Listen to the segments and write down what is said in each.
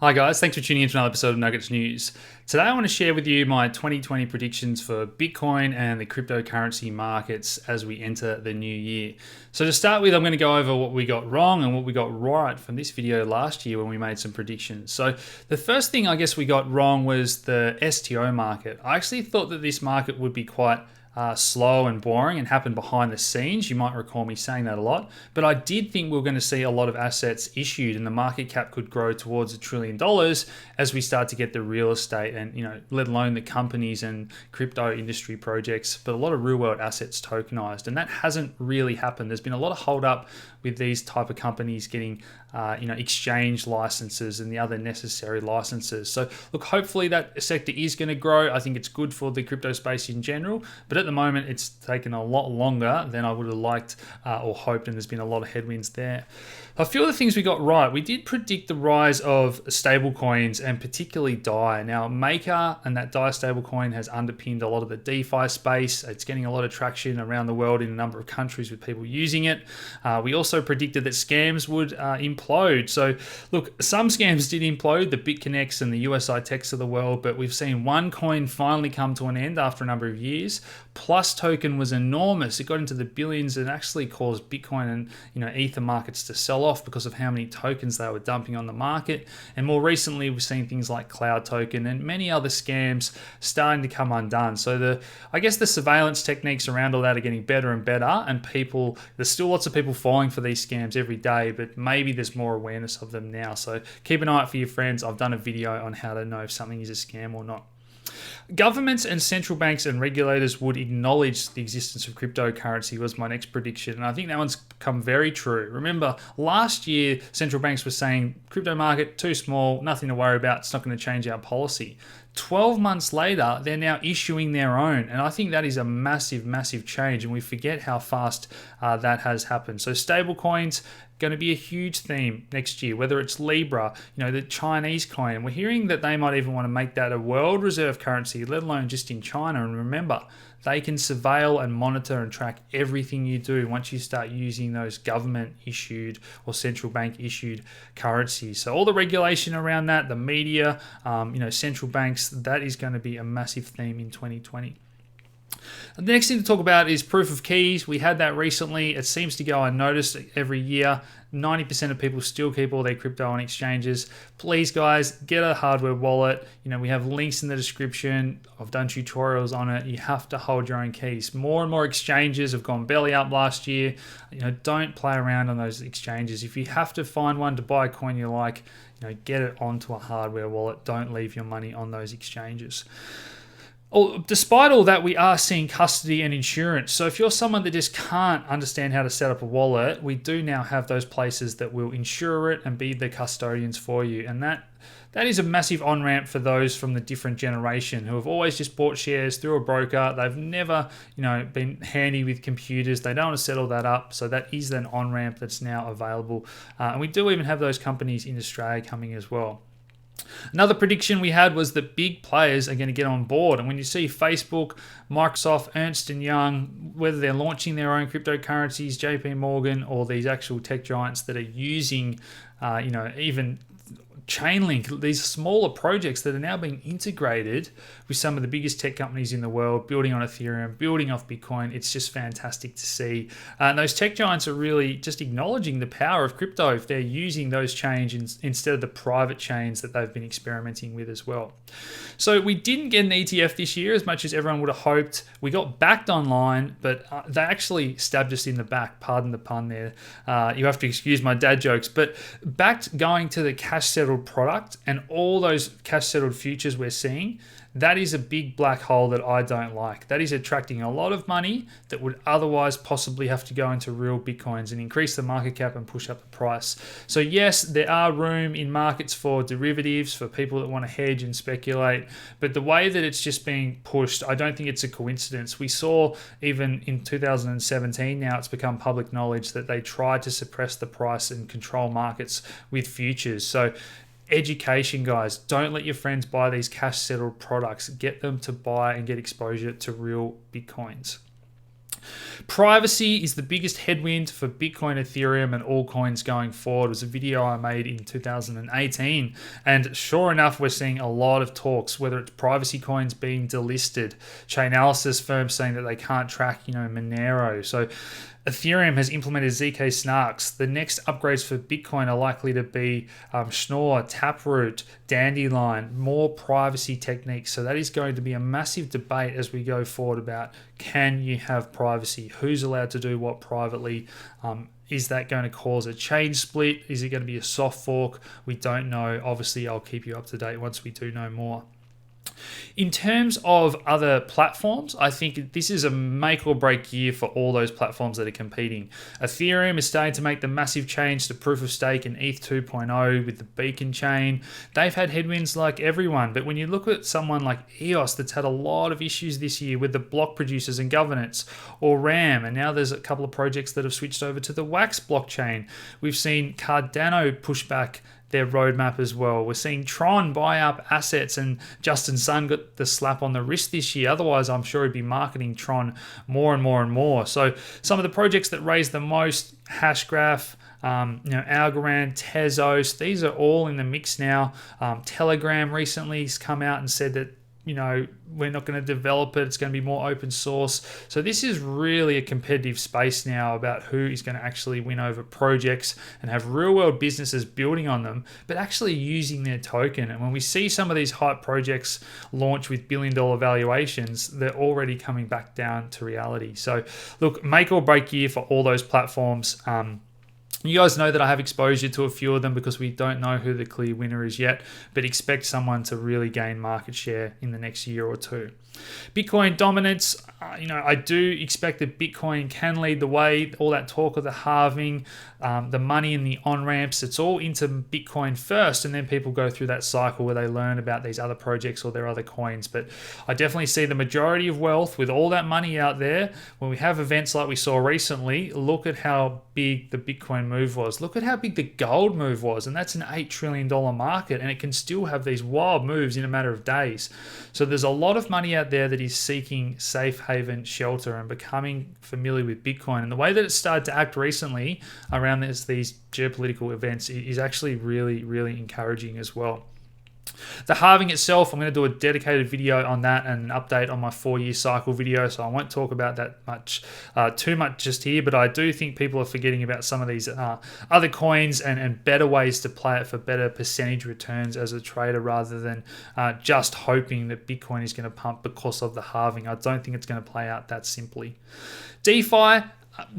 Hi guys, thanks for tuning in to another episode of Nuggets News. Today I want to share with you my 2020 predictions for Bitcoin and the cryptocurrency markets as we enter the new year. So to start with, I'm going to go over what we got wrong and what we got right from this video last year when we made some predictions. So the first thing I guess we got wrong was the STO market. I actually thought that this market would be quite slow and boring and happen behind the scenes. You might recall me saying that a lot, but I did think we were going to see a lot of assets issued and the market cap could grow towards $1 trillion as we start to get the real estate and, let alone the companies and crypto industry projects, but a lot of real world assets tokenized. And that hasn't really happened. There's been a lot of hold up with these type of companies getting exchange licenses and the other necessary licenses. So look, hopefully that sector is going to grow. I think it's good for the crypto space in general, but at the moment it's taken a lot longer than I would have liked or hoped, and there's been a lot of headwinds there. A few of the things we got right. We did predict the rise of stablecoins and particularly DAI. Now, Maker and that DAI stablecoin has underpinned a lot of the DeFi space. It's getting a lot of traction around the world in a number of countries with people using it. We also predicted that scams would implode. So look, some scams did implode, the BitConnects and the USI Techs of the world, but we've seen one coin finally come to an end after a number of years. Plus token was enormous. It got into the billions and actually caused Bitcoin and Ether markets to sell off because of how many tokens they were dumping on the market. And more recently, we've seen things like Cloud Token and many other scams starting to come undone. So I guess the surveillance techniques around all that are getting better and better, and there's still lots of people falling for these scams every day, but maybe there's more awareness of them now. So keep an eye out for your friends. I've done a video on how to know if something is a scam or not. Governments and central banks and regulators would acknowledge the existence of cryptocurrency was my next prediction, and I think that one's come very true. Remember, last year, central banks were saying, crypto market, too small, nothing to worry about, it's not going to change our policy. 12 months later, they're now issuing their own, and I think that is a massive, massive change, and we forget how fast that has happened. So stablecoins, going to be a huge theme next year, whether it's Libra, the Chinese coin. We're hearing that they might even want to make that a world reserve currency, let alone just in China. And remember, they can surveil and monitor and track everything you do once you start using those government issued or central bank issued currencies. So all the regulation around that, the media, central banks, that is going to be a massive theme in 2020. The next thing to talk about is proof of keys. We had that recently. It seems to go unnoticed every year. 90% of people still keep all their crypto on exchanges. Please, guys, get a hardware wallet. We have links in the description. I've done tutorials on it. You have to hold your own keys. More and more exchanges have gone belly up last year. Don't play around on those exchanges. If you have to find one to buy a coin you like, get it onto a hardware wallet. Don't leave your money on those exchanges. Despite all that, we are seeing custody and insurance. So if you're someone that just can't understand how to set up a wallet, we do now have those places that will insure it and be the custodians for you. And that is a massive on-ramp for those from the different generation who have always just bought shares through a broker. They've never, been handy with computers. They don't want to set all that up. So that is an on-ramp that's now available. And we do even have those companies in Australia coming as well. Another prediction we had was that big players are going to get on board. And when you see Facebook, Microsoft, Ernst & Young, whether they're launching their own cryptocurrencies, JP Morgan, or these actual tech giants that are using, even Chainlink, these smaller projects that are now being integrated with some of the biggest tech companies in the world, building on Ethereum, building off Bitcoin. It's just fantastic to see. And those tech giants are really just acknowledging the power of crypto if they're using those chains instead of the private chains that they've been experimenting with as well. So we didn't get an ETF this year as much as everyone would have hoped. We got backed online, but they actually stabbed us in the back. Pardon the pun there. You have to excuse my dad jokes, but backed going to the cash settled product and all those cash settled futures we're seeing, that is a big black hole that I don't like. That is attracting a lot of money that would otherwise possibly have to go into real Bitcoins and increase the market cap and push up the price. So yes, there are room in markets for derivatives, for people that want to hedge and speculate, but the way that it's just being pushed, I don't think it's a coincidence. We saw even in 2017, now it's become public knowledge that they tried to suppress the price and control markets with futures. So education, guys, don't let your friends buy these cash settled products. Get them to buy and get exposure to real Bitcoins. Privacy is the biggest headwind for Bitcoin, Ethereum, and all coins going forward. It was a video I made in 2018. And sure enough, we're seeing a lot of talks, whether it's privacy coins being delisted, chain analysis firms saying that they can't track, Monero. So Ethereum has implemented ZK snarks. The next upgrades for Bitcoin are likely to be Schnorr, Taproot, Dandelion, more privacy techniques. So that is going to be a massive debate as we go forward about, can you have privacy? Who's allowed to do what privately? Is that going to cause a chain split? Is it going to be a soft fork? We don't know. Obviously, I'll keep you up to date once we do know more. In terms of other platforms, I think this is a make or break year for all those platforms that are competing. Ethereum is starting to make the massive change to proof of stake and ETH 2.0 with the beacon chain. They've had headwinds like everyone, but when you look at someone like EOS that's had a lot of issues this year with the block producers and governance, or RAM, and now there's a couple of projects that have switched over to the Wax blockchain. We've seen Cardano push back their roadmap as well. We're seeing Tron buy up assets, and Justin Sun got the slap on the wrist this year. Otherwise, I'm sure he'd be marketing Tron more and more and more. So some of the projects that raised the most, Hashgraph, Algorand, Tezos, these are all in the mix now. Telegram recently has come out and said that we're not going to develop it. It's going to be more open source. So this is really a competitive space now about who is going to actually win over projects and have real world businesses building on them, but actually using their token. And when we see some of these hype projects launch with billion-dollar valuations, they're already coming back down to reality. So look, make or break year for all those platforms. You guys know that I have exposure to a few of them because we don't know who the clear winner is yet, but expect someone to really gain market share in the next year or two. Bitcoin dominance, I do expect that Bitcoin can lead the way. All that talk of the halving, the money in the on-ramps, it's all into Bitcoin first, and then people go through that cycle where they learn about these other projects or their other coins. But I definitely see the majority of wealth with all that money out there. When we have events like we saw recently, look at how big the Bitcoin move was. Look at how big the gold move was, and that's an $8 trillion market, and it can still have these wild moves in a matter of days. So there's a lot of money out there that is seeking safe haven shelter and becoming familiar with Bitcoin. And the way that it started to act recently around these geopolitical events is actually really, really encouraging as well. The halving itself, I'm going to do a dedicated video on that and an update on my 4-year cycle video, so I won't talk about that too much just here, but I do think people are forgetting about some of these other coins and better ways to play it for better percentage returns as a trader rather than just hoping that Bitcoin is going to pump because of the halving. I don't think it's going to play out that simply.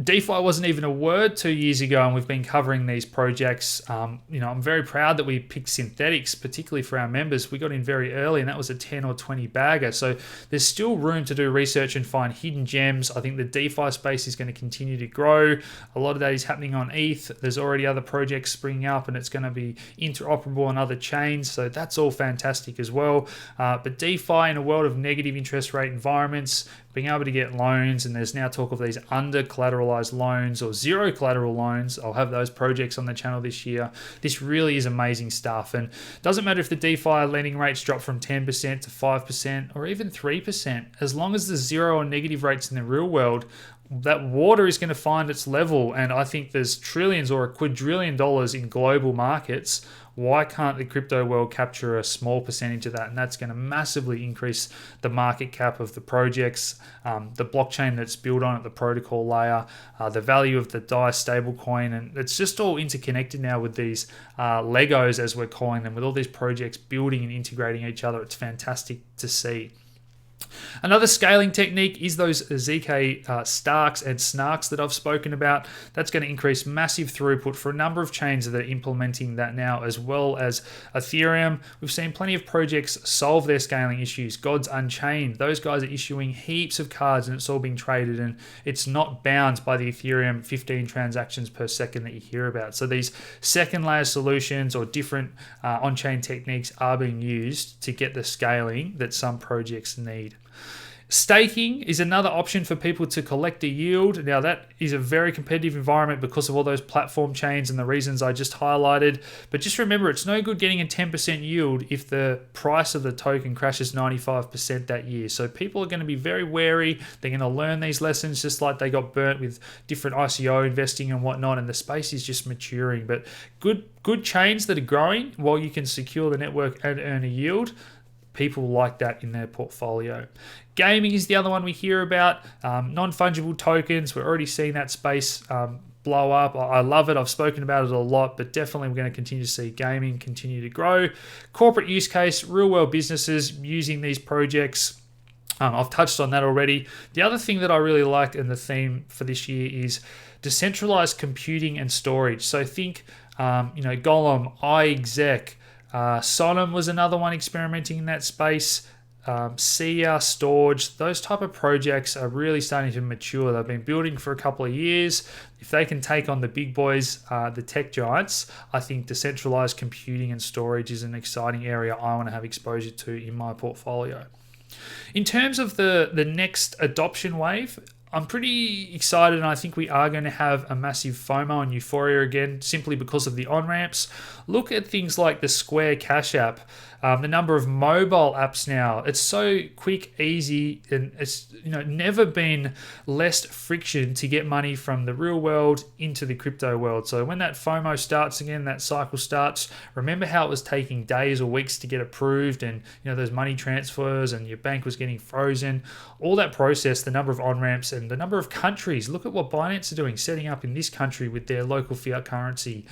DeFi wasn't even a word 2 years ago, and we've been covering these projects. I'm very proud that we picked synthetics, particularly for our members. We got in very early, and that was a 10 or 20 bagger. So there's still room to do research and find hidden gems. I think the DeFi space is going to continue to grow. A lot of that is happening on ETH. There's already other projects springing up, and it's going to be interoperable on other chains. So that's all fantastic as well. But DeFi in a world of negative interest rate environments, being able to get loans, and there's now talk of these under collateralized loans or zero collateral loans. I'll have those projects on the channel this year. This really is amazing stuff, and it doesn't matter if the DeFi lending rates drop from 10% to 5% or even 3%. As long as there's zero or negative rates in the real world, that water is going to find its level, and I think there's trillions or a quadrillion dollars in global markets. Why can't the crypto world capture a small percentage of that? And that's going to massively increase the market cap of the projects, the blockchain that's built on it, the protocol layer, the value of the DAI stablecoin. And it's just all interconnected now with these Legos, as we're calling them, with all these projects building and integrating each other. It's fantastic to see. Another scaling technique is those ZK Starks and Snarks that I've spoken about. That's going to increase massive throughput for a number of chains that are implementing that now, as well as Ethereum. We've seen plenty of projects solve their scaling issues. Gods Unchained, those guys are issuing heaps of cards and it's all being traded, and it's not bound by the Ethereum 15 transactions per second that you hear about. So these second layer solutions or different on-chain techniques are being used to get the scaling that some projects need. Staking is another option for people to collect a yield. Now, that is a very competitive environment because of all those platform chains and the reasons I just highlighted. But just remember, it's no good getting a 10% yield if the price of the token crashes 95% that year. So people are going to be very wary. They're going to learn these lessons, just like they got burnt with different ICO investing and whatnot. And the space is just maturing. But good chains that are growing while you can secure the network and earn a yield. People like that in their portfolio. Gaming is the other one we hear about. Non-fungible tokens. We're already seeing that space blow up. I love it. I've spoken about it a lot, but definitely we're going to continue to see gaming continue to grow. Corporate use case, real world businesses using these projects. I've touched on that already. The other thing that I really like in the theme for this year is decentralized computing and storage. So think, Golem, iExec, Sonam was another one experimenting in that space. Sia, Storage, those type of projects are really starting to mature. They've been building for a couple of years. If they can take on the big boys, the tech giants, I think decentralized computing and storage is an exciting area I want to have exposure to in my portfolio. In terms of the next adoption wave, I'm pretty excited, and I think we are going to have a massive FOMO and euphoria again, simply because of the on-ramps. Look at things like the Square Cash App, the number of mobile apps now. It's so quick, easy, and it's never been less friction to get money from the real world into the crypto world. So when that FOMO starts again, that cycle starts, remember how it was taking days or weeks to get approved, and those money transfers and your bank was getting frozen. All that process, the number of on-ramps and the number of countries. Look at what Binance are doing, setting up in this country with their local fiat currency.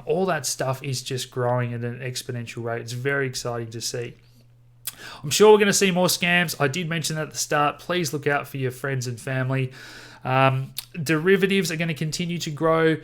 All that stuff is just growing at an exponential rate. It's very exciting to see. I'm sure we're going to see more scams. I did mention that at the start. Please look out for your friends and family. Derivatives are going to continue to grow.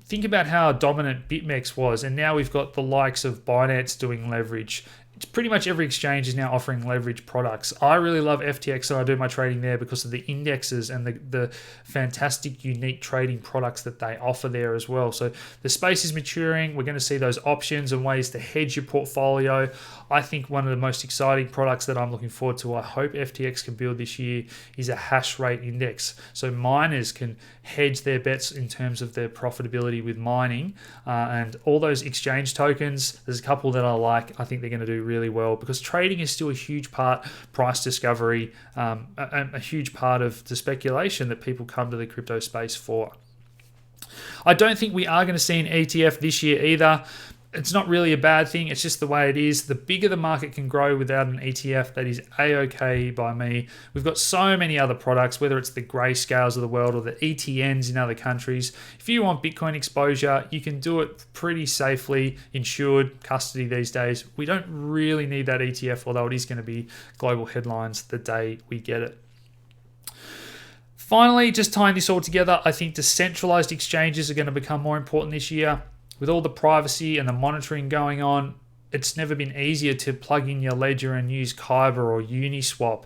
Think about how dominant BitMEX was, and now we've got the likes of Binance doing leverage. Pretty much every exchange is now offering leverage products. I really love FTX, and I do my trading there because of the indexes and the fantastic, unique trading products that they offer there as well. So the space is maturing. We're going to see those options and ways to hedge your portfolio. I think one of the most exciting products that I'm looking forward to, I hope FTX can build this year, is a hash rate index. So miners can hedge their bets in terms of their profitability with mining, and all those exchange tokens. There's a couple that I like. I think they're going to do really well because trading is still a huge part, price discovery, a huge part of the speculation that people come to the crypto space for. I don't think we are going to see an ETF this year either. It's not really a bad thing. It's just the way it is. The bigger the market can grow without an ETF, that is A-OK by me. We've got so many other products, whether it's the Grayscales of the world or the ETNs in other countries. If you want Bitcoin exposure, you can do it pretty safely, insured, custody these days. We don't really need that ETF, although it is going to be global headlines the day we get it. Finally, just tying this all together, I think decentralized exchanges are going to become more important this year. With all the privacy and the monitoring going on, it's never been easier to plug in your ledger and use Kyber or Uniswap,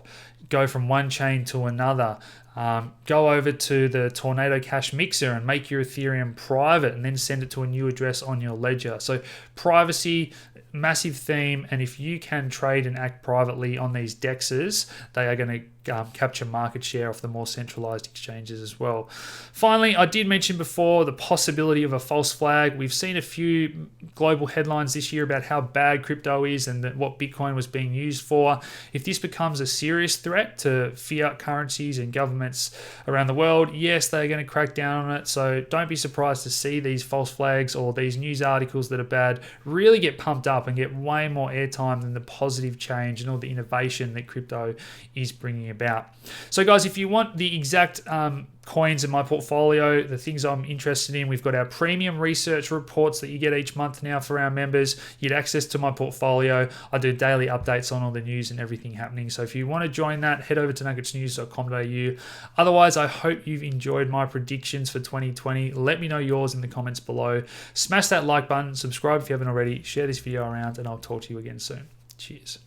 go from one chain to another, go over to the Tornado Cash Mixer and make your Ethereum private and then send it to a new address on your ledger. So privacy, massive theme, and if you can trade and act privately on these DEXs, they are going to capture market share off the more centralized exchanges as well. Finally, I did mention before the possibility of a false flag. We've seen a few global headlines this year about how bad crypto is and what Bitcoin was being used for. If this becomes a serious threat to fiat currencies and governments around the world, yes, they're going to crack down on it. So don't be surprised to see these false flags or these news articles that are bad really get pumped up and get way more airtime than the positive change and all the innovation that crypto is bringing about. So guys, if you want the exact coins in my portfolio, the things I'm interested in, we've got our premium research reports that you get each month now for our members. You get access to my portfolio. I do daily updates on all the news and everything happening. So if you want to join that, head over to nuggetsnews.com.au. Otherwise, I hope you've enjoyed my predictions for 2020. Let me know yours in the comments below. Smash that like button, subscribe if you haven't already, share this video around, and I'll talk to you again soon. Cheers.